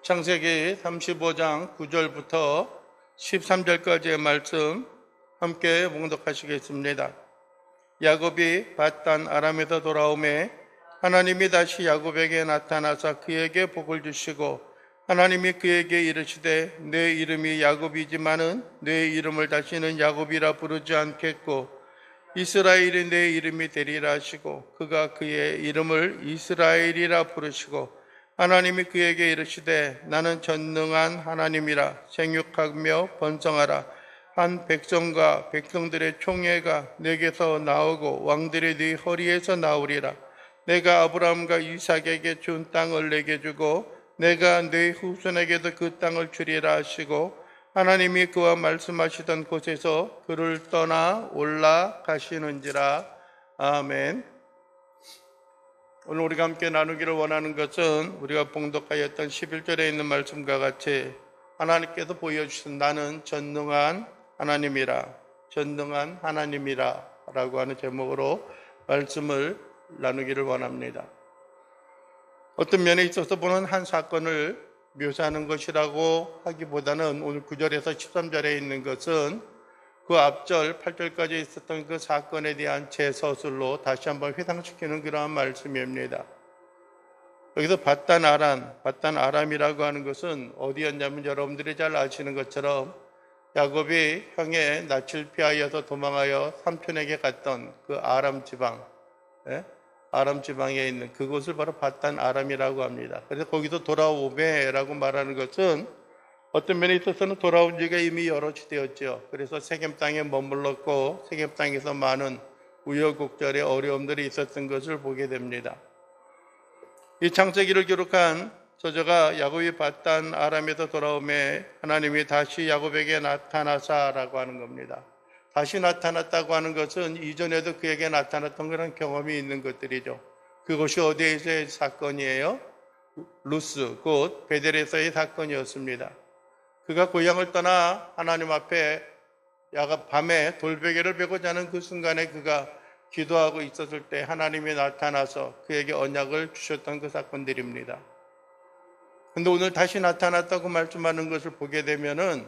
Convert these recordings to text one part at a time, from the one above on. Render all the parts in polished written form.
창세기 35장 9절부터 13절까지의 말씀 함께 봉독하시겠습니다. 야곱이 밧단 아람에서 돌아오매 하나님이 다시 야곱에게 나타나사 그에게 복을 주시고 하나님이 그에게 이르시되 내 이름이 야곱이지만은 내 이름을 다시는 야곱이라 부르지 않겠고 이스라엘이 내 이름이 되리라 하시고 그가 그의 이름을 이스라엘이라 부르시고 하나님이 그에게 이르시되 나는 전능한 하나님이라 생육하며 번성하라. 한 백성과 백성들의 총회가 내게서 나오고 왕들이 네 허리에서 나오리라. 내가 아브라함과 이삭에게 준 땅을 내게 주고 내가 네 후손에게도 그 땅을 주리라 하시고 하나님이 그와 말씀하시던 곳에서 그를 떠나 올라가시는지라. 아멘. 오늘 우리가 함께 나누기를 원하는 것은 우리가 봉독하였던 11절에 있는 말씀과 같이 하나님께서 보여주신 나는 전능한 하나님이라, 전능한 하나님이라 라고 하는 제목으로 말씀을 나누기를 원합니다. 어떤 면에 있어서 보는 한 사건을 묘사하는 것이라고 하기보다는 오늘 9절에서 13절에 있는 것은 그 앞절 8절까지 있었던 그 사건에 대한 재서술로 다시 한번 회상시키는 그러한 말씀입니다. 여기서 밧단 아람이라고 하는 것은 어디였냐면 여러분들이 잘 아시는 것처럼 야곱이 형의 낯을 피하여서 도망하여 삼촌에게 갔던 그 아람 지방, 아람 지방에 있는 그곳을 바로 밧단 아람이라고 합니다. 그래서 거기서 돌아오매라고 말하는 것은 어떤 면에 있어서는 돌아온 지가 이미 여럿이 되었죠. 그래서 세겜 땅에 머물렀고 세겜 땅에서 많은 우여곡절의 어려움들이 있었던 것을 보게 됩니다. 이 창세기를 기록한 저자가 야곱이 밧단 아람에서 돌아오매 하나님이 다시 야곱에게 나타나사라고 하는 겁니다. 다시 나타났다고 하는 것은 이전에도 그에게 나타났던 그런 경험이 있는 것들이죠. 그것이 어디에서의 사건이에요? 루스, 곧 베델에서의 사건이었습니다. 그가 고향을 떠나 하나님 앞에 밤에 돌베개를 베고 자는 그 순간에 그가 기도하고 있었을 때 하나님이 나타나서 그에게 언약을 주셨던 그 사건들입니다. 그런데 오늘 다시 나타났다고 말씀하는 것을 보게 되면은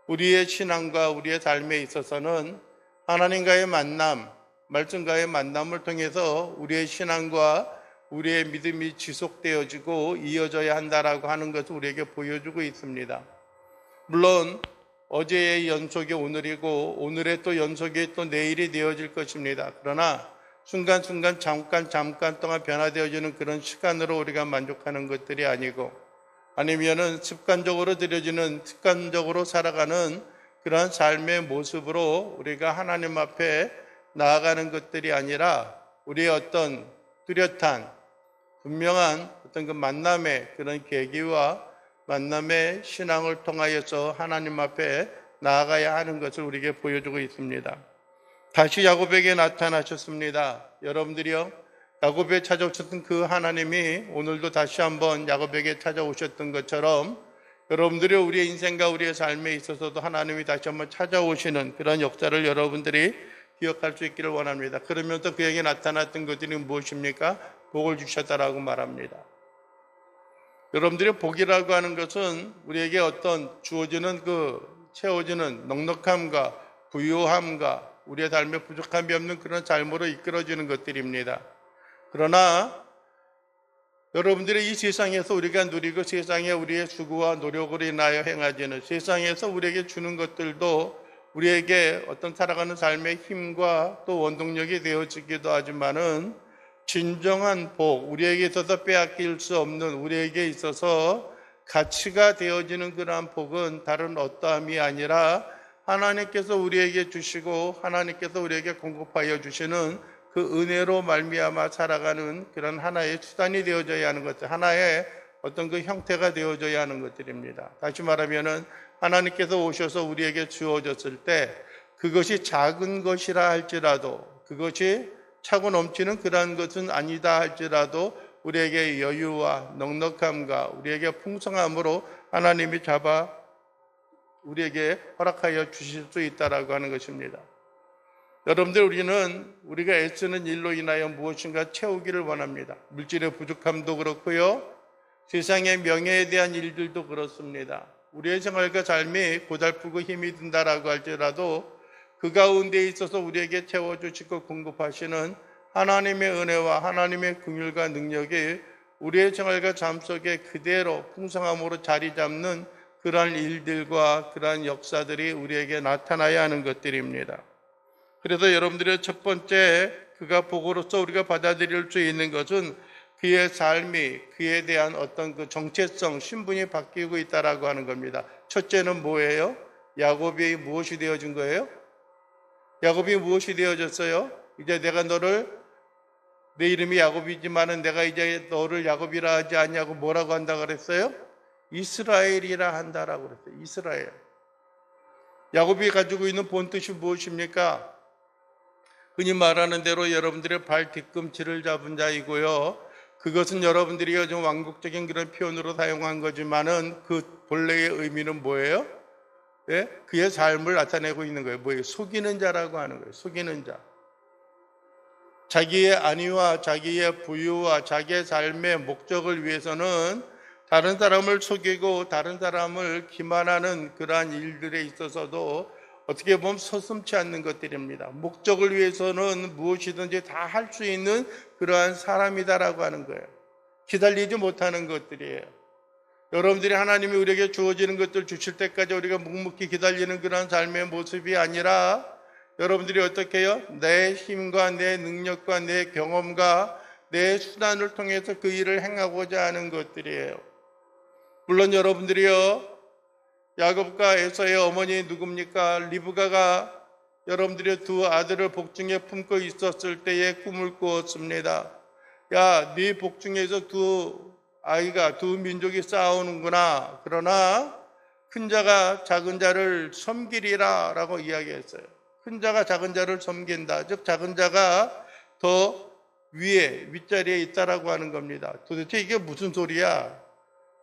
우리의 신앙과 우리의 삶에 있어서는 하나님과의 만남, 말씀과의 만남을 통해서 우리의 신앙과 우리의 믿음이 지속되어지고 이어져야 한다라고 하는 것을 우리에게 보여주고 있습니다. 물론 어제의 연속이 오늘이고 오늘의 또 연속이 또 내일이 되어질 것입니다. 그러나 순간순간 잠깐 동안 변화되어지는 그런 시간으로 우리가 만족하는 것들이 아니고 아니면은 습관적으로 살아가는 그런 삶의 모습으로 우리가 하나님 앞에 나아가는 것들이 아니라 우리의 어떤 뚜렷한 분명한 어떤 그 만남의 그런 계기와 만남의 신앙을 통하여서 하나님 앞에 나아가야 하는 것을 우리에게 보여주고 있습니다. 다시 야곱에게 나타나셨습니다. 여러분들이요, 야곱에 찾아오셨던 그 하나님이 오늘도 다시 한번 야곱에게 찾아오셨던 것처럼 여러분들이 우리의 인생과 우리의 삶에 있어서도 하나님이 다시 한번 찾아오시는 그런 역사를 여러분들이 기억할 수 있기를 원합니다. 그러면서 그에게 나타났던 것들이 무엇입니까? 복을 주셨다라고 말합니다. 여러분들이 복이라고 하는 것은 우리에게 어떤 주어지는 채워지는 넉넉함과 부유함과 우리의 삶에 부족함이 없는 그런 삶으로 이끌어지는 것들입니다. 그러나 여러분들이 이 세상에서 우리가 누리고 세상에 우리의 수고와 노력으로 인하여 행하지는 세상에서 우리에게 주는 것들도 우리에게 어떤 살아가는 삶의 힘과 또 원동력이 되어지기도 하지만은 진정한 복, 우리에게 있어서 빼앗길 수 없는 우리에게 있어서 가치가 되어지는 그러한 복은 다른 어떠함이 아니라 하나님께서 우리에게 주시고 하나님께서 우리에게 공급하여 주시는 그 은혜로 말미암아 살아가는 그런 하나의 수단이 되어져야 하는 것들, 하나의 어떤 그 형태가 되어져야 하는 것들입니다. 다시 말하면은 하나님께서 오셔서 우리에게 주어졌을 때 그것이 작은 것이라 할지라도 그것이 차고 넘치는 그러한 것은 아니다 할지라도 우리에게 여유와 넉넉함과 우리에게 풍성함으로 하나님이 우리에게 허락하여 주실 수 있다라고 하는 것입니다. 여러분들, 우리가 애쓰는 일로 인하여 무엇인가 채우기를 원합니다. 물질의 부족함도 그렇고요, 세상의 명예에 대한 일들도 그렇습니다. 우리의 생활과 삶이 고달프고 힘이 든다라고 할지라도 그 가운데 있어서 우리에게 채워주시고 공급하시는 하나님의 은혜와 하나님의 긍휼과 능력이 우리의 생활과 삶 속에 그대로 풍성함으로 자리 잡는 그러한 일들과 그러한 역사들이 우리에게 나타나야 하는 것들입니다. 그래서 여러분들의 첫 번째 그가 복으로서 우리가 받아들일 수 있는 것은 그의 삶이 그에 대한 어떤 그 정체성, 신분이 바뀌고 있다라고 하는 겁니다. 첫째는 뭐예요? 야곱이 무엇이 되어진 거예요? 야곱이 무엇이 되어졌어요? 이제 내가 너를, 내 이름이 야곱이지만은 내가 이제 너를 야곱이라 하지 않냐고 뭐라고 한다 그랬어요? 이스라엘이라 한다라고 그랬어요. 이스라엘. 야곱이 가지고 있는 본뜻이 무엇입니까? 흔히 말하는 대로 여러분들의 발 뒤꿈치를 잡은 자이고요. 그것은 여러분들이 요즘 왕국적인 그런 표현으로 사용한 거지만은 그 본래의 의미는 뭐예요? 예? 그의 삶을 나타내고 있는 거예요. 뭐예요? 속이는 자라고 하는 거예요. 속이는 자. 자기의 안위와 자기의 부유와 자기의 삶의 목적을 위해서는 다른 사람을 속이고 다른 사람을 기만하는 그러한 일들에 있어서도 어떻게 보면 서슴지 않는 것들입니다. 목적을 위해서는 무엇이든지 다 할 수 있는 그러한 사람이다라고 하는 거예요. 기다리지 못하는 것들이에요. 여러분들이 하나님이 우리에게 주어지는 것들 주실 때까지 우리가 묵묵히 기다리는 그런 삶의 모습이 아니라 여러분들이 어떻게 해요? 내 힘과 내 능력과 내 경험과 내 수단을 통해서 그 일을 행하고자 하는 것들이에요. 물론 여러분들이요, 야곱과 에서의 어머니 누굽니까? 리브가가 여러분들의 두 아들을 복중에 품고 있었을 때의 꿈을 꾸었습니다. 야, 네 복중에서 두 민족이 싸우는구나. 그러나 큰 자가 작은 자를 섬기리라 라고 이야기했어요. 큰 자가 작은 자를 섬긴다. 즉 작은 자가 더 윗자리에 있다라고 하는 겁니다. 도대체 이게 무슨 소리야?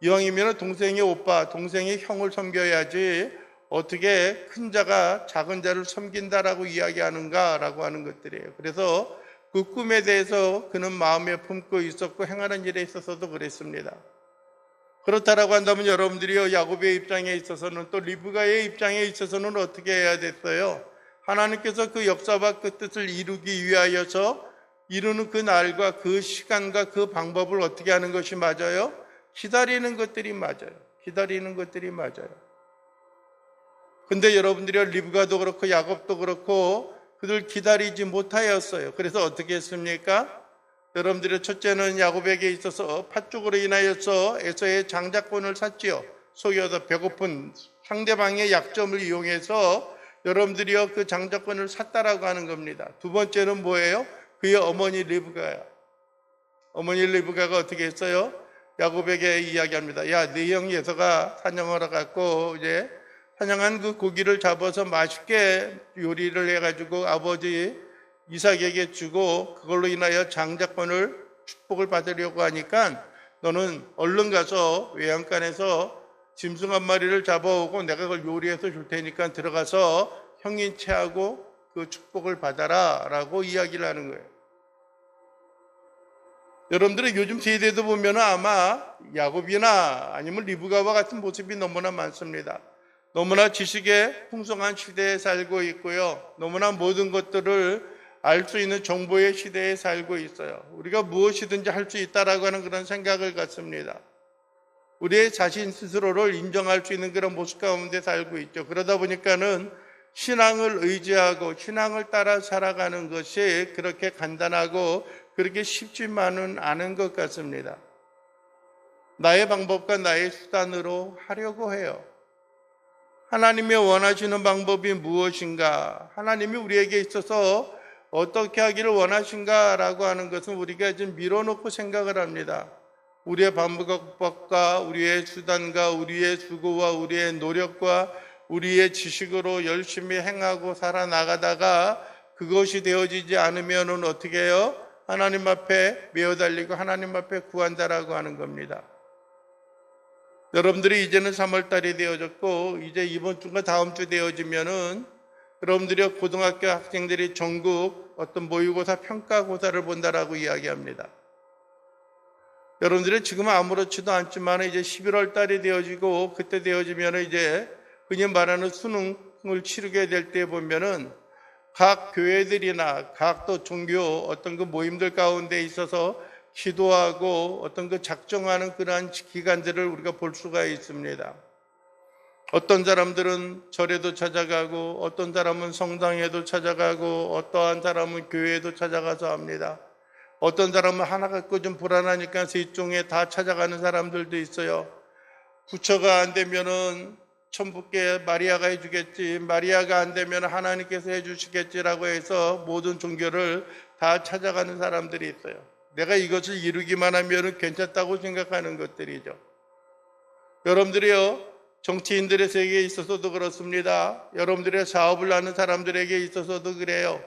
이왕이면 동생의 오빠, 동생의 형을 섬겨야지 어떻게 큰 자가 작은 자를 섬긴다라고 이야기하는가라고 하는 것들이에요. 그래서 그 꿈에 대해서 그는 마음에 품고 있었고 행하는 일에 있어서도 그랬습니다. 그렇다라고 한다면 여러분들이요, 야곱의 입장에 있어서는 또 리브가의 입장에 있어서는 어떻게 해야 됐어요? 하나님께서 그 역사와 그 뜻을 이루기 위하여서 이루는 그 날과 그 시간과 그 방법을 어떻게 하는 것이 맞아요? 기다리는 것들이 맞아요. 기다리는 것들이 맞아요. 근데 여러분들이 리브가도 그렇고 야곱도 그렇고 그들 기다리지 못하였어요. 그래서 어떻게 했습니까? 여러분들의 첫째는 야곱에게 있어서 팥죽으로 인하여서 에서의 장자권을 샀지요. 속여서 배고픈 상대방의 약점을 이용해서 여러분들이요 그 장자권을 샀다라고 하는 겁니다. 두 번째는 뭐예요? 그의 어머니 리브가야. 어머니 리브가가 어떻게 했어요? 야곱에게 이야기합니다. 야, 네 형 예서가 사냥하러 갔고 이제 사냥한 그 고기를 잡아서 맛있게 요리를 해가지고 아버지 이삭에게 주고 그걸로 인하여 장자권을 축복을 받으려고 하니까 너는 얼른 가서 외양간에서 짐승 한 마리를 잡아오고 내가 그걸 요리해서 줄 테니까 들어가서 형인 채하고 그 축복을 받아라 라고 이야기를 하는 거예요. 여러분들의 요즘 세대도 보면 아마 야곱이나 아니면 리브가와 같은 모습이 너무나 많습니다. 너무나 지식의 풍성한 시대에 살고 있고요. 너무나 모든 것들을 알 수 있는 정보의 시대에 살고 있어요. 우리가 무엇이든지 할 수 있다라고 하는 그런 생각을 갖습니다. 우리의 자신 스스로를 인정할 수 있는 그런 모습 가운데 살고 있죠. 그러다 보니까는 신앙을 의지하고 신앙을 따라 살아가는 것이 그렇게 간단하고 그렇게 쉽지만은 않은 것 같습니다. 나의 방법과 나의 수단으로 하려고 해요. 하나님이 원하시는 방법이 무엇인가? 하나님이 우리에게 있어서 어떻게 하기를 원하신가라고 하는 것은 우리가 좀 밀어놓고 생각을 합니다. 우리의 방법과 우리의 수단과 우리의 수고와 우리의 노력과 우리의 지식으로 열심히 행하고 살아나가다가 그것이 되어지지 않으면 어떻게 해요? 하나님 앞에 메어달리고 하나님 앞에 구한다라고 하는 겁니다. 여러분들이 이제는 3월달이 되어졌고 이제 이번 주가 다음 주 되어지면은 여러분들이 고등학교 학생들이 전국 어떤 모의고사 평가고사를 본다라고 이야기합니다. 여러분들이 지금은 아무렇지도 않지만 이제 11월 달이 되어지고 그때 되어지면 이제 흔히 말하는 수능을 치르게 될 때 보면은 각 교회들이나 각 또 종교 어떤 그 모임들 가운데 있어서 기도하고 어떤 그 작정하는 그러한 기간들을 우리가 볼 수가 있습니다. 어떤 사람들은 절에도 찾아가고 어떤 사람은 성당에도 찾아가고 어떠한 사람은 교회에도 찾아가서 합니다. 어떤 사람은 하나 갖고 좀 불안하니까 세 종에 다 찾아가는 사람들도 있어요. 부처가 안 되면은 천부께 마리아가 해주겠지, 마리아가 안 되면 하나님께서 해주시겠지라고 해서 모든 종교를 다 찾아가는 사람들이 있어요. 내가 이것을 이루기만 하면 괜찮다고 생각하는 것들이죠. 여러분들이요, 정치인들의 세계에 있어서도 그렇습니다. 여러분들의 사업을 하는 사람들에게 있어서도 그래요.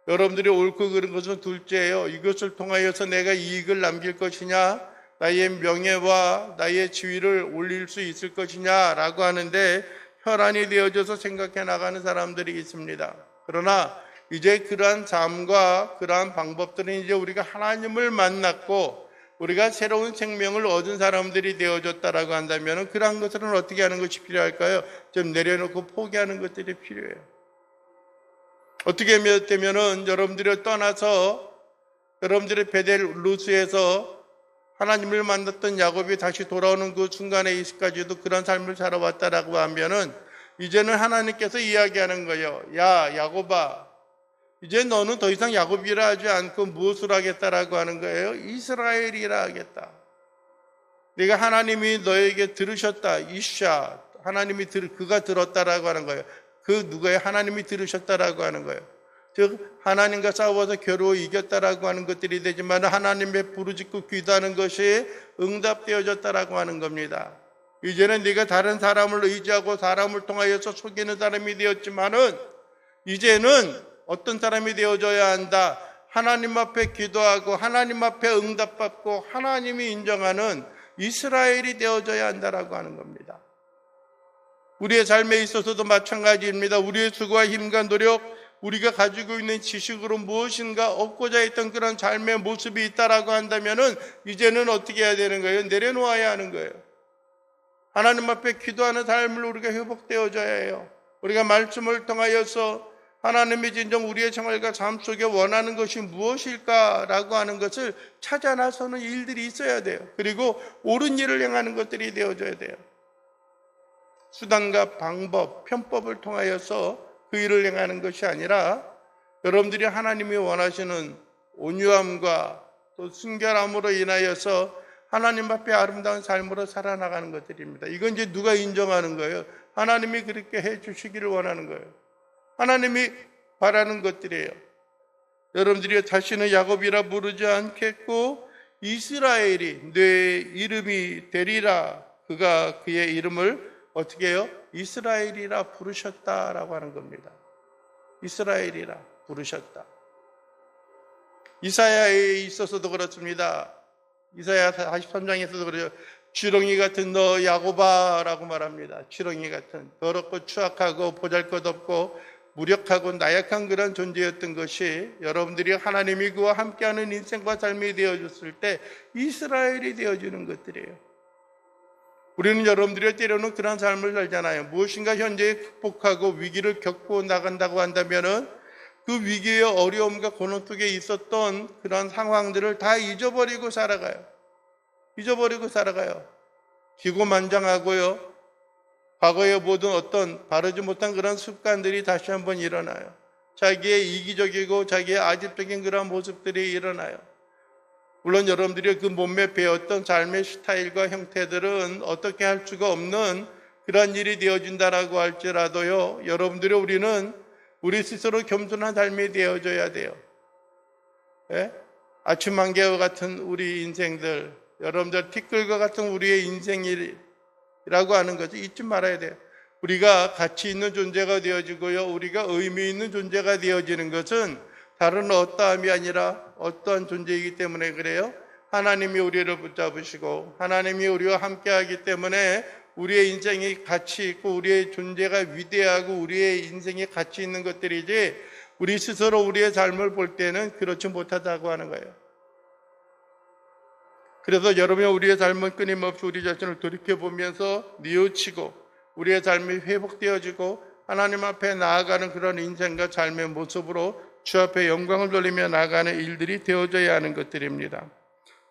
여러분들이 옳고 그른 것은 둘째예요. 이것을 통하여서 내가 이익을 남길 것이냐, 나의 명예와 나의 지위를 올릴 수 있을 것이냐라고 하는데 혈안이 되어져서 생각해 나가는 사람들이 있습니다. 그러나 이제 그러한 삶과 그러한 방법들은 이제 우리가 하나님을 만났고 우리가 새로운 생명을 얻은 사람들이 되어졌다라고 한다면 그러한 것들은 어떻게 하는 것이 필요할까요? 좀 내려놓고 포기하는 것들이 필요해요. 어떻게 되면은 여러분들이 떠나서 여러분들의 베델루스에서 하나님을 만났던 야곱이 다시 돌아오는 그 순간에 이스까지도 그런 삶을 살아왔다라고 하면은 이제는 하나님께서 이야기하는 거예요. 야, 야곱아, 이제 너는 더 이상 야곱이라 하지 않고 무엇을 하겠다라고 하는 거예요? 이스라엘이라 하겠다. 네가 하나님이 너에게 들으셨다. 이샤, 하나님이 그가 들었다라고 하는 거예요. 그 누구예요? 하나님이 들으셨다라고 하는 거예요. 즉 하나님과 싸워서 겨루 이겼다라고 하는 것들이 되지만 하나님의 부르짖고 기도하는 것이 응답되어졌다라고 하는 겁니다. 이제는 네가 다른 사람을 의지하고 사람을 통하여서 속이는 사람이 되었지만은 이제는 어떤 사람이 되어져야 한다. 하나님 앞에 기도하고 하나님 앞에 응답받고 하나님이 인정하는 이스라엘이 되어져야 한다라고 하는 겁니다. 우리의 삶에 있어서도 마찬가지입니다. 우리의 수고와 힘과 노력, 우리가 가지고 있는 지식으로 무엇인가 얻고자 했던 그런 삶의 모습이 있다라고 한다면은 이제는 어떻게 해야 되는 거예요? 내려놓아야 하는 거예요. 하나님 앞에 기도하는 삶을 우리가 회복되어져야 해요. 우리가 말씀을 통하여서 하나님이 진정 우리의 생활과 삶 속에 원하는 것이 무엇일까라고 하는 것을 찾아 나서는 일들이 있어야 돼요. 그리고 옳은 일을 행하는 것들이 되어져야 돼요. 수단과 방법, 편법을 통하여서 그 일을 행하는 것이 아니라 여러분들이 하나님이 원하시는 온유함과 또 순결함으로 인하여서 하나님 앞에 아름다운 삶으로 살아나가는 것들입니다. 이건 이제 누가 인정하는 거예요? 하나님이 그렇게 해 주시기를 원하는 거예요. 하나님이 바라는 것들이에요. 여러분들이 다시는 야곱이라 부르지 않겠고 이스라엘이 내 이름이 되리라. 그가 그의 이름을 어떻게 해요? 이스라엘이라 부르셨다라고 하는 겁니다. 이스라엘이라 부르셨다. 이사야에 있어서도 그렇습니다. 이사야 43장에서도 그래요. 지렁이 같은 너 야곱아라고 말합니다. 지렁이 같은 더럽고 추악하고 보잘것없고 무력하고 나약한 그런 존재였던 것이 여러분들이 하나님이 그와 함께하는 인생과 삶이 되어졌을 때 이스라엘이 되어지는 것들이에요. 우리는 여러분들이 때로는 그런 삶을 살잖아요. 무엇인가 현재에 극복하고 위기를 겪고 나간다고 한다면은 그 위기의 어려움과 고난 속에 있었던 그런 상황들을 다 잊어버리고 살아가요. 잊어버리고 살아가요. 기고만장하고요. 과거의 모든 어떤 바르지 못한 그런 습관들이 다시 한번 일어나요. 자기의 이기적이고 자기의 아집적인 그런 모습들이 일어나요. 물론 여러분들이 그 몸에 배웠던 삶의 스타일과 형태들은 어떻게 할 수가 없는 그런 일이 되어진다라고 할지라도요, 여러분들이 우리는 우리 스스로 겸손한 삶이 되어져야 돼요. 예? 아침 안개와 같은 우리 인생들, 여러분들 티끌과 같은 우리의 인생이라고 하는 것을 잊지 말아야 돼요. 우리가 가치 있는 존재가 되어지고요, 우리가 의미 있는 존재가 되어지는 것은 다른 어떠함이 아니라 어떠한 존재이기 때문에 그래요. 하나님이 우리를 붙잡으시고 하나님이 우리와 함께하기 때문에 우리의 인생이 가치 있고 우리의 존재가 위대하고 우리의 인생에 가치 있는 것들이지 우리 스스로 우리의 삶을 볼 때는 그렇지 못하다고 하는 거예요. 그래서 여러분이 우리의 삶은 끊임없이 우리 자신을 돌이켜보면서 뉘우치고 우리의 삶이 회복되어지고 하나님 앞에 나아가는 그런 인생과 삶의 모습으로 주 앞에 영광을 돌리며 나아가는 일들이 되어져야 하는 것들입니다.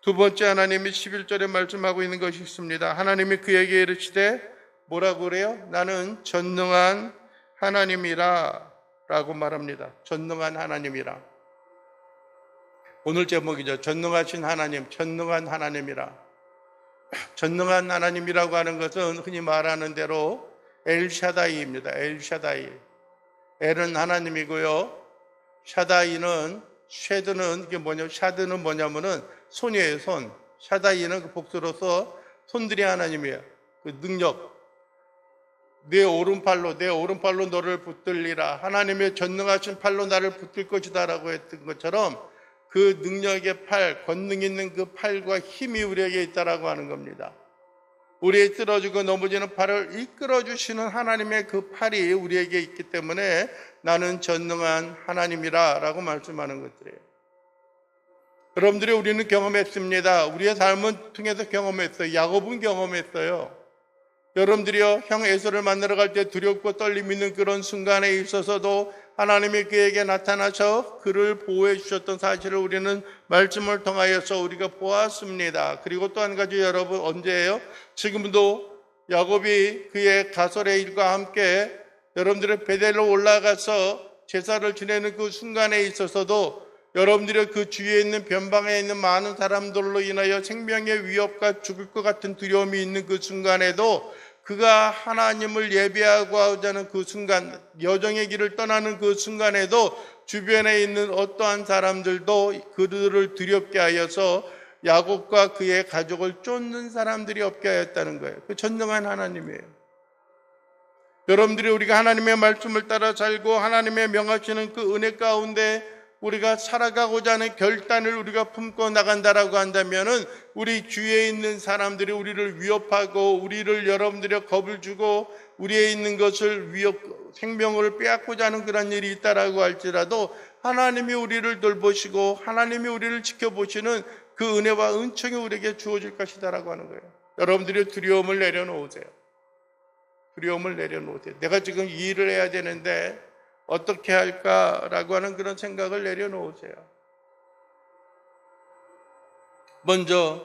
두 번째, 하나님이 11절에 말씀하고 있는 것이 있습니다. 하나님이 그에게 이르시되 뭐라고 그래요? 나는 전능한 하나님이라 라고 말합니다. 전능한 하나님이라. 오늘 제목이죠. 전능하신 하나님, 전능한 하나님이라. 전능한 하나님이라고 하는 것은 흔히 말하는 대로 엘샤다이입니다. 엘샤다이. 엘은 하나님이고요. 샤다이는, 쉐드는 이게 샤드는 뭐냐면은 손이에요, 손. 샤다이는 그 복수로서 손들이 하나님이에요. 그 능력. 내 오른팔로 너를 붙들리라. 하나님의 전능하신 팔로 나를 붙들 것이다라고 했던 것처럼 그 능력의 팔, 권능 있는 그 팔과 힘이 우리에게 있다라고 하는 겁니다. 우리의 쓰러지고 넘어지는 팔을 이끌어주시는 하나님의 그 팔이 우리에게 있기 때문에 나는 전능한 하나님이라 라고 말씀하는 것들이에요. 여러분들이 우리는 경험했습니다. 우리의 삶은 통해서 경험했어요. 야곱은 경험했어요. 여러분들이요, 형 에서를 만나러 갈 때 두렵고 떨림 있는 그런 순간에 있어서도 하나님이 그에게 나타나셔 그를 보호해 주셨던 사실을 우리는 말씀을 통하여서 우리가 보았습니다. 그리고 또 한 가지 여러분, 언제예요? 지금도 야곱이 그의 가설의 일과 함께 여러분들의 베델로 올라가서 제사를 지내는 그 순간에 있어서도 여러분들의 그 주위에 있는 변방에 있는 많은 사람들로 인하여 생명의 위협과 죽을 것 같은 두려움이 있는 그 순간에도 그가 하나님을 예배하고자 하는 그 순간, 여정의 길을 떠나는 그 순간에도 주변에 있는 어떠한 사람들도 그들을 두렵게 하여서 야곱과 그의 가족을 쫓는 사람들이 없게 하였다는 거예요. 그 전능한 하나님이에요. 여러분들이 우리가 하나님의 말씀을 따라 살고 하나님의 명하시는 그 은혜 가운데 우리가 살아가고자 하는 결단을 우리가 품고 나간다라고 한다면은 우리 주위에 있는 사람들이 우리를 위협하고 우리를 여러분들의 겁을 주고 우리에 있는 것을 생명을 빼앗고자 하는 그런 일이 있다라고 할지라도 하나님이 우리를 돌보시고 하나님이 우리를 지켜보시는 그 은혜와 은총이 우리에게 주어질 것이다라고 하는 거예요. 여러분들이 두려움을 내려놓으세요. 두려움을 내려놓으세요. 내가 지금 이 일을 해야 되는데 어떻게 할까라고 하는 그런 생각을 내려놓으세요. 먼저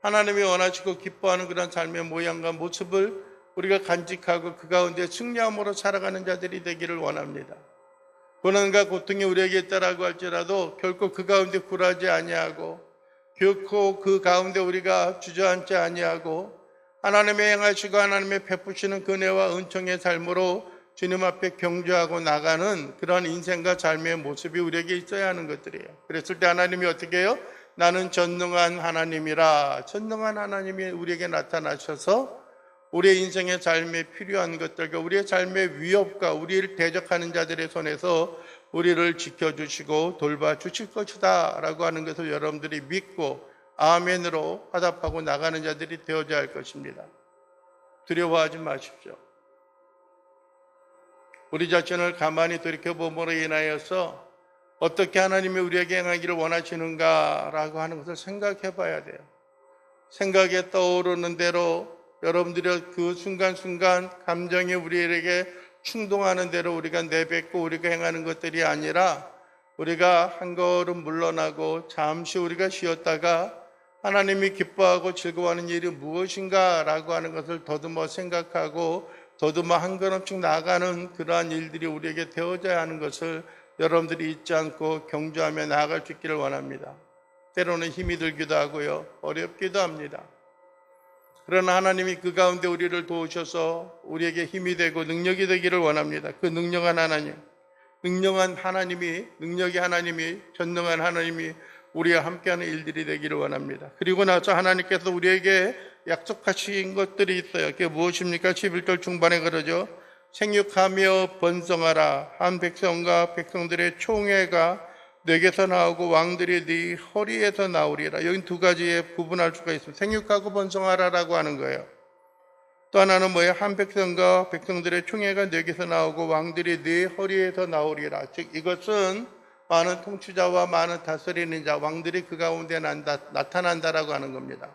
하나님이 원하시고 기뻐하는 그런 삶의 모양과 모습을 우리가 간직하고 그 가운데 승리함으로 살아가는 자들이 되기를 원합니다. 고난과 고통이 우리에게 있다라고 할지라도 결코 그 가운데 굴하지 아니하고 결코 그 가운데 우리가 주저앉지 아니하고 하나님의 행하시고 하나님의 베푸시는 그 은혜와 은총의 삶으로 주님 앞에 경주하고 나가는 그런 인생과 삶의 모습이 우리에게 있어야 하는 것들이에요. 그랬을 때 하나님이 어떻게 해요? 나는 전능한 하나님이라. 전능한 하나님이 우리에게 나타나셔서 우리의 인생의 삶에 필요한 것들과 우리의 삶의 위협과 우리를 대적하는 자들의 손에서 우리를 지켜주시고 돌봐주실 것이다 라고 하는 것을 여러분들이 믿고 아멘으로 화답하고 나가는 자들이 되어야 할 것입니다. 두려워하지 마십시오. 우리 자신을 가만히 돌이켜봄으로 인하여서 어떻게 하나님이 우리에게 행하기를 원하시는가라고 하는 것을 생각해 봐야 돼요. 생각에 떠오르는 대로 여러분들의 그 순간순간 감정이 우리에게 충동하는 대로 우리가 내뱉고 우리가 행하는 것들이 아니라 우리가 한 걸음 물러나고 잠시 우리가 쉬었다가 하나님이 기뻐하고 즐거워하는 일이 무엇인가라고 하는 것을 더듬어 생각하고 더듬어 한 걸음씩 나아가는 그러한 일들이 우리에게 되어져야 하는 것을 여러분들이 잊지 않고 경주하며 나아갈 수 있기를 원합니다. 때로는 힘이 들기도 하고요. 어렵기도 합니다. 그러나 하나님이 그 가운데 우리를 도우셔서 우리에게 힘이 되고 능력이 되기를 원합니다. 그 능력의 하나님이 전능한 하나님이 우리와 함께하는 일들이 되기를 원합니다. 그리고 나서 하나님께서 우리에게 약속하신 것들이 있어요. 그게 무엇입니까? 11절 중반에 그러죠. 생육하며 번성하라. 한 백성과 백성들의 총회가 내게서 나오고 왕들이 네 허리에서 나오리라. 여기 두 가지에 구분할 수가 있습니다. 생육하고 번성하라라고 하는 거예요. 또 하나는 뭐예요? 한 백성과 백성들의 총회가 내게서 나오고 왕들이 네 허리에서 나오리라. 즉 이것은 많은 통치자와 많은 다스리는 자, 왕들이 그 가운데 나타난다라고 하는 겁니다.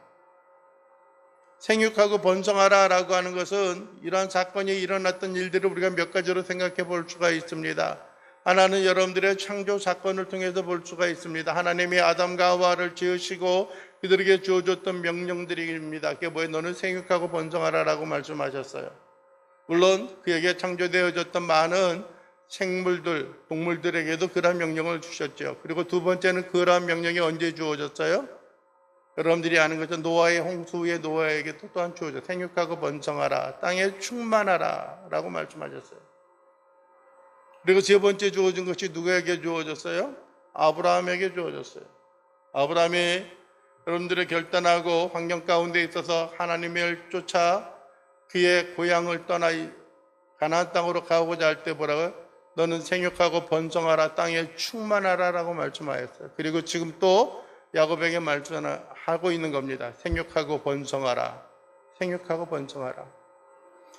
생육하고 번성하라라고 하는 것은 이러한 사건이 일어났던 일들을 우리가 몇 가지로 생각해 볼 수가 있습니다. 하나는 여러분들의 창조 사건을 통해서 볼 수가 있습니다. 하나님이 아담과 하와를 지으시고 그들에게 주어줬던 명령들입니다. 그게 뭐예요? 너는 생육하고 번성하라라고 말씀하셨어요. 물론 그에게 창조되어졌던 많은 생물들, 동물들에게도 그러한 명령을 주셨죠. 그리고 두 번째는 그러한 명령이 언제 주어졌어요? 여러분들이 아는 것처럼 노아의 홍수 후에 노아에게 또 또한 주어져 생육하고 번성하라, 땅에 충만하라 라고 말씀하셨어요. 그리고 세 번째 주어진 것이 누구에게 주어졌어요? 아브라함에게 주어졌어요. 아브라함이 여러분들의 결단하고 환경 가운데 있어서 하나님을 쫓아 그의 고향을 떠나 가나안 땅으로 가고자 할 때 뭐라고요? 너는 생육하고 번성하라, 땅에 충만하라 라고 말씀하셨어요. 그리고 지금 또 야곱에게 말씀하고 있는 겁니다. 생육하고 번성하라. 생육하고 번성하라.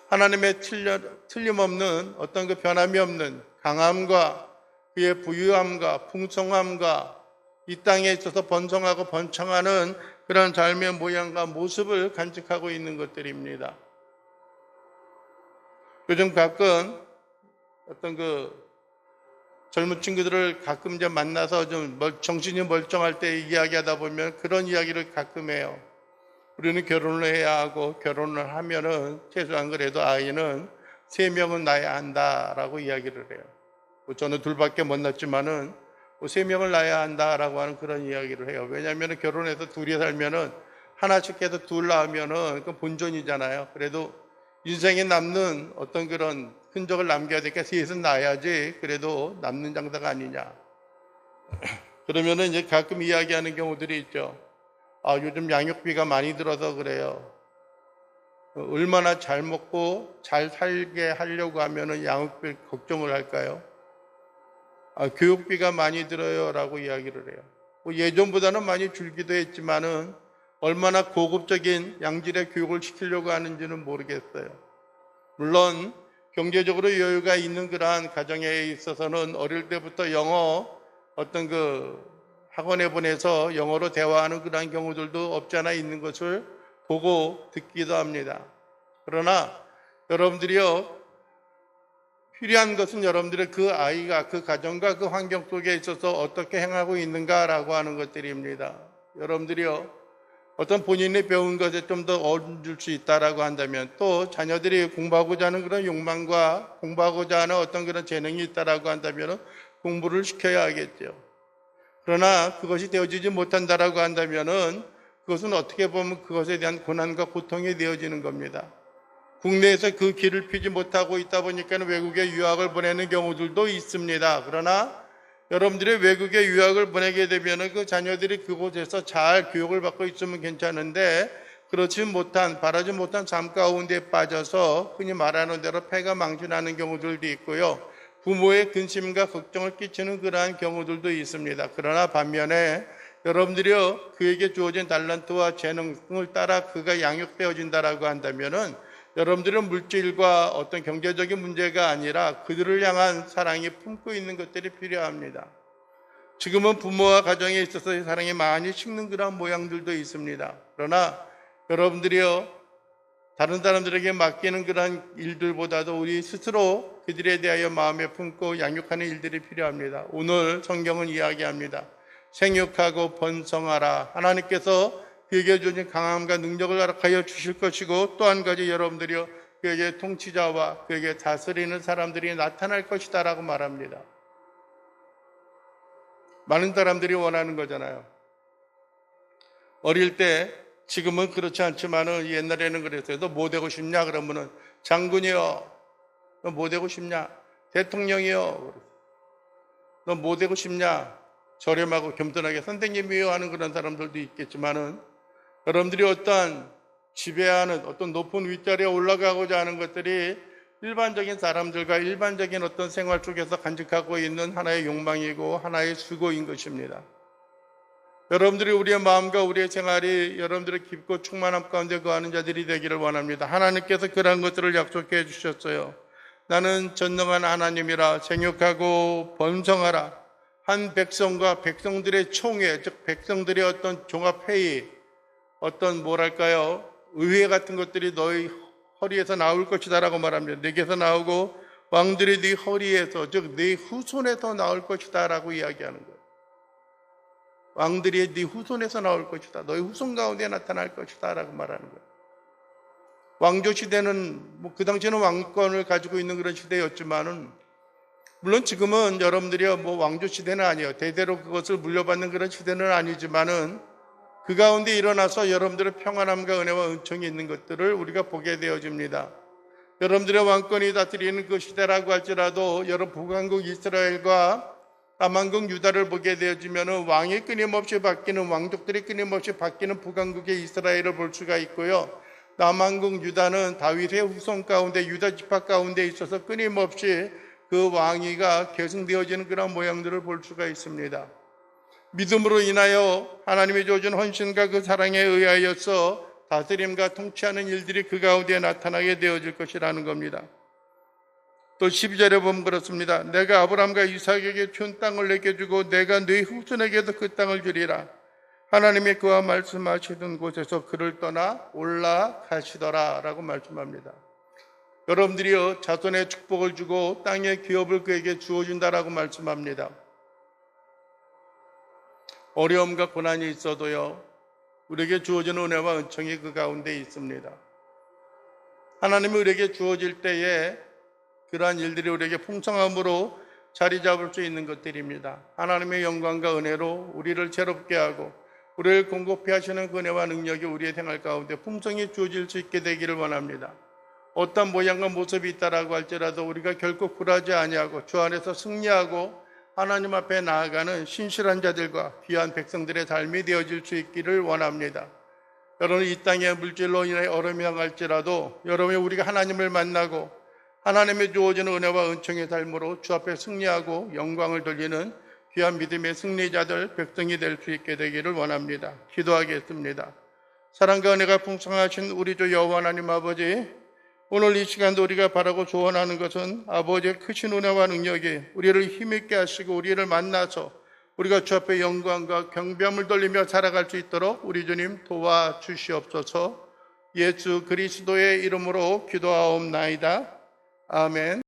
하나님의 틀림없는 어떤 그 변함이 없는 강함과 그의 부유함과 풍성함과 이 땅에 있어서 번성하고 번창하는 그런 삶의 모양과 모습을 간직하고 있는 것들입니다. 요즘 가끔 어떤 그 젊은 친구들을 가끔 이제 만나서 좀 정신이 멀쩡할 때 이야기하다 보면 그런 이야기를 가끔 해요. 우리는 결혼을 해야 하고 결혼을 하면은 최소한 그래도 아이는 3명은 낳아야 한다라고 이야기를 해요. 저는 둘밖에 못 낳지만은 3명을 낳아야 한다라고 하는 그런 이야기를 해요. 왜냐하면 결혼해서 둘이 살면은 하나씩 해서 둘 낳으면은 그 본전이잖아요. 그래도 인생에 남는 어떤 그런 흔적을 남겨야 되니까 셋은 낳아야지 그래도 남는 장사가 아니냐. 그러면은 이제 가끔 이야기하는 경우들이 있죠. 요즘 양육비가 많이 들어서 그래요. 얼마나 잘 먹고 잘 살게 하려고 하면은 양육비 걱정을 할까요? 교육비가 많이 들어요 라고 이야기를 해요. 예전보다는 많이 줄기도 했지만은 얼마나 고급적인 양질의 교육을 시키려고 하는지는 모르겠어요. 물론 경제적으로 여유가 있는 그러한 가정에 있어서는 어릴 때부터 영어 어떤 그 학원에 보내서 영어로 대화하는 그러한 경우들도 없지 않아 있는 것을 보고 듣기도 합니다. 그러나 여러분들이요, 필요한 것은 여러분들의 그 아이가 그 가정과 그 환경 속에 있어서 어떻게 행하고 있는가라고 하는 것들입니다. 여러분들이요, 어떤 본인이 배운 것에 좀 더 얻을 수 있다라고 한다면, 또 자녀들이 공부하고자 하는 그런 욕망과 공부하고자 하는 어떤 그런 재능이 있다라고 한다면 공부를 시켜야 하겠죠. 그러나 그것이 되어지지 못한다라고 한다면은 그것은 어떻게 보면 그것에 대한 고난과 고통이 되어지는 겁니다. 국내에서 그 길을 피지 못하고 있다 보니까 외국에 유학을 보내는 경우들도 있습니다. 그러나 여러분들이 외국에 유학을 보내게 되면 그 자녀들이 그곳에서 잘 교육을 받고 있으면 괜찮은데 그렇지 못한, 바라지 못한 삶 가운데 빠져서 흔히 말하는 대로 패가 망신하는 경우들도 있고요. 부모의 근심과 걱정을 끼치는 그러한 경우들도 있습니다. 그러나 반면에 여러분들이요, 그에게 주어진 달란트와 재능을 따라 그가 양육되어진다라고 한다면은 여러분들은 물질과 어떤 경제적인 문제가 아니라 그들을 향한 사랑이 품고 있는 것들이 필요합니다. 지금은 부모와 가정에 있어서 사랑이 많이 식는 그런 모양들도 있습니다. 그러나 여러분들이요, 다른 사람들에게 맡기는 그런 일들보다도 우리 스스로 그들에 대하여 마음에 품고 양육하는 일들이 필요합니다. 오늘 성경은 이야기합니다. 생육하고 번성하라. 하나님께서 그에게 주신 강함과 능력을 허락하여 주실 것이고 또 한 가지 여러분들이요, 그에게 통치자와 그에게 다스리는 사람들이 나타날 것이다 라고 말합니다. 많은 사람들이 원하는 거잖아요. 어릴 때, 지금은 그렇지 않지만은 옛날에는 그랬어요. 너 뭐 되고 싶냐? 그러면은 장군이요. 너 뭐 되고 싶냐? 대통령이요. 너 뭐 되고 싶냐? 저렴하고 겸손하게 선생님이요 하는 그런 사람들도 있겠지만은 여러분들이 어떠한 지배하는 어떤 높은 윗자리에 올라가고자 하는 것들이 일반적인 사람들과 일반적인 어떤 생활 속에서 간직하고 있는 하나의 욕망이고 하나의 수고인 것입니다. 여러분들이 우리의 마음과 우리의 생활이 여러분들의 깊고 충만함 가운데 거하는 자들이 되기를 원합니다. 하나님께서 그러한 것들을 약속해 주셨어요. 나는 전능한 하나님이라 생육하고 번성하라. 한 백성과 백성들의 총회, 즉 백성들의 어떤 종합회의, 어떤 뭐랄까요, 의회 같은 것들이 너희 허리에서 나올 것이다라고 말합니다. 내게서 나오고 왕들이 네 허리에서, 즉 네 후손에서 나올 것이다라고 이야기하는 거예요. 왕들이 네 후손에서 나올 것이다. 너희 후손 가운데 나타날 것이다라고 말하는 거예요. 왕조 시대는 그 당시에는 왕권을 가지고 있는 그런 시대였지만은, 물론 지금은 여러분들이 왕조 시대는 아니에요. 대대로 그것을 물려받는 그런 시대는 아니지만은 그 가운데 일어나서 여러분들의 평안함과 은혜와 은총이 있는 것들을 우리가 보게 되어집니다. 여러분들의 왕권이 다스리는 그 시대라고 할지라도 여러 북왕국 이스라엘과 남왕국 유다를 보게 되어지면 왕이 끊임없이 바뀌는, 왕족들이 끊임없이 바뀌는 북왕국의 이스라엘을 볼 수가 있고요. 남왕국 유다는 다윗의 후손 가운데, 유다 지파 가운데 있어서 끊임없이 그 왕위가 계승되어지는 그런 모양들을 볼 수가 있습니다. 믿음으로 인하여 하나님이 주어준 헌신과 그 사랑에 의하여서 다스림과 통치하는 일들이 그 가운데 나타나게 되어질 것이라는 겁니다. 또 12절에 보면 그렇습니다. 내가 아브라함과 이삭에게 준 땅을 내게 주고 내가 네 후손에게도 그 땅을 주리라. 하나님이 그와 말씀하시던 곳에서 그를 떠나 올라가시더라 라고 말씀합니다. 여러분들이요, 자손의 축복을 주고 땅의 기업을 그에게 주어준다라고 말씀합니다. 어려움과 고난이 있어도요, 우리에게 주어지는 은혜와 은총이 그 가운데 있습니다. 하나님이 우리에게 주어질 때에 그러한 일들이 우리에게 풍성함으로 자리 잡을 수 있는 것들입니다. 하나님의 영광과 은혜로 우리를 새롭게 하고 우리를 공급해 하시는 그 은혜와 능력이 우리의 생활 가운데 풍성히 주어질 수 있게 되기를 원합니다. 어떤 모양과 모습이 있다라고 할지라도 우리가 결코 굴하지 아니하고 주 안에서 승리하고 하나님 앞에 나아가는 신실한 자들과 귀한 백성들의 삶이 되어질 수 있기를 원합니다. 여러분, 이 땅의 물질로 인해 어려움이 당할지라도 여러분이 우리가 하나님을 만나고 하나님의 주어지는 은혜와 은총의 삶으로 주 앞에 승리하고 영광을 돌리는 귀한 믿음의 승리자들, 백성이 될 수 있게 되기를 원합니다. 기도하겠습니다. 사랑과 은혜가 풍성하신 우리 주 여호와 하나님 아버지, 오늘 이 시간도 우리가 바라고 소원하는 것은 아버지의 크신 은혜와 능력이 우리를 힘있게 하시고 우리를 만나서 우리가 주 앞에 영광과 경배함을 돌리며 살아갈 수 있도록 우리 주님 도와주시옵소서. 예수 그리스도의 이름으로 기도하옵나이다. 아멘.